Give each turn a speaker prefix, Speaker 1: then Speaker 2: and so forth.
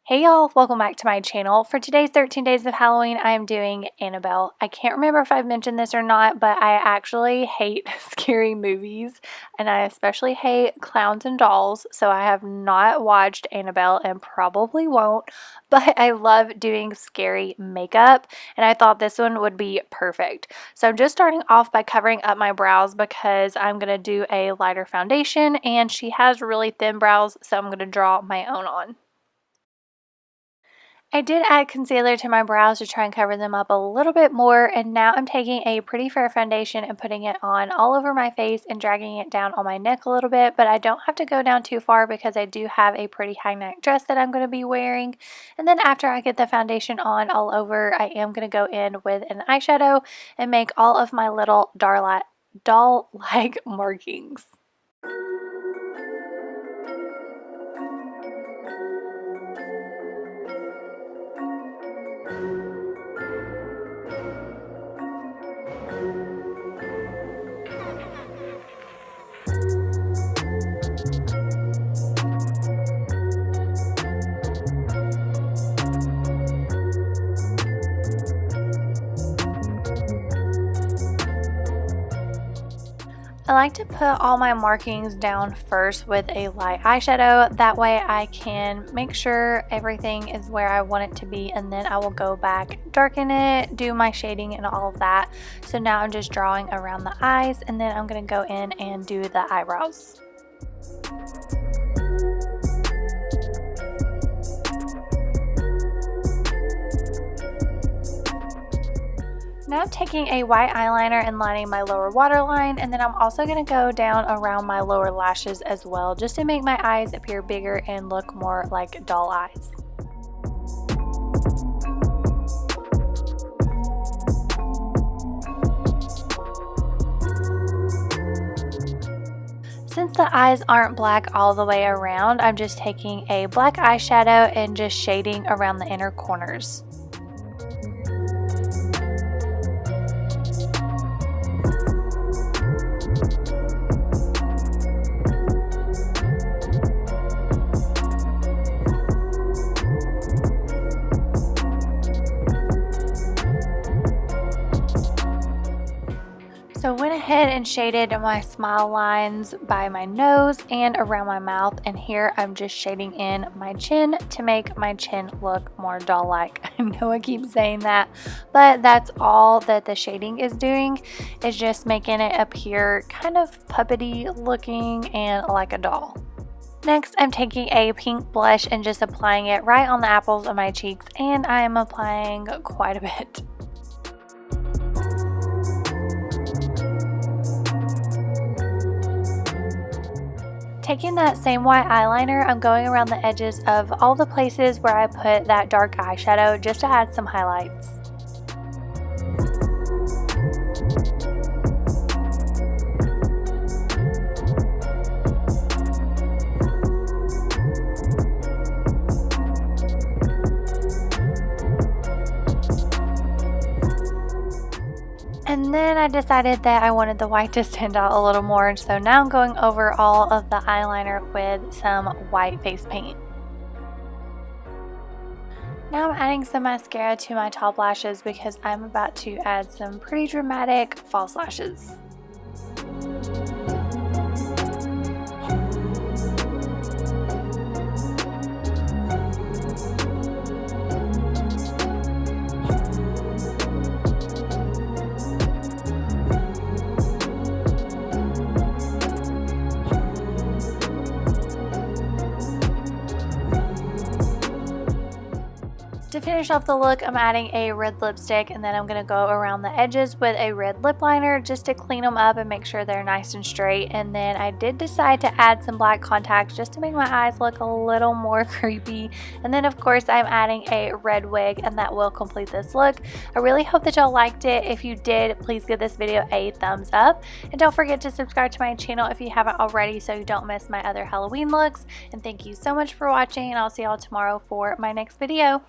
Speaker 1: Hey y'all, welcome back to my channel. For today's 13 Days of Halloween, I am doing Annabelle. I can't remember if I've mentioned this or not, but I actually hate scary movies, and I especially hate clowns and dolls, so I have not watched Annabelle and probably won't, but I love doing scary makeup, and I thought this one would be perfect. So I'm just starting off by covering up my brows because I'm going to do a lighter foundation, and she has really thin brows, so I'm going to draw my own on. I did add concealer to my brows to try and cover them up a little bit more, and now I'm taking a Pretty Fair foundation and putting it on all over my face and dragging it down on my neck a little bit, but I don't have to go down too far because I do have a pretty high neck dress that I'm going to be wearing. And then after I get the foundation on all over, I am going to go in with an eyeshadow and make all of my little doll-like markings. I like to put all my markings down first with a light eyeshadow. That way I can make sure everything is where I want it to be, and then I will go back, darken it, do my shading and all of that. So now I'm just drawing around the eyes, and then I'm going to go in and do the eyebrows. Now I'm taking a white eyeliner and lining my lower waterline, and then I'm also going to go down around my lower lashes as well, just to make my eyes appear bigger and look more like doll eyes. Since the eyes aren't black all the way around, I'm just taking a black eyeshadow and just shading around the inner corners. So I went ahead and shaded my smile lines by my nose and around my mouth, and here I'm just shading in my chin to make my chin look more doll-like. I know I keep saying that, but that's all that the shading is doing, is just making it appear kind of puppety looking and like a doll. Next, I'm taking a pink blush and just applying it right on the apples of my cheeks, and I am applying quite a bit. Taking that same white eyeliner, I'm going around the edges of all the places where I put that dark eyeshadow just to add some highlights. And then I decided that I wanted the white to stand out a little more, so now I'm going over all of the eyeliner with some white face paint. Now I'm adding some mascara to my top lashes because I'm about to add some pretty dramatic false lashes. To finish off the look, I'm adding a red lipstick, and then I'm going to go around the edges with a red lip liner just to clean them up and make sure they're nice and straight. And then I did decide to add some black contacts just to make my eyes look a little more creepy. And then of course I'm adding a red wig, and that will complete this look. I really hope that y'all liked it. If you did, please give this video a thumbs up, and don't forget to subscribe to my channel if you haven't already so you don't miss my other Halloween looks. And thank you so much for watching, and I'll see y'all tomorrow for my next video.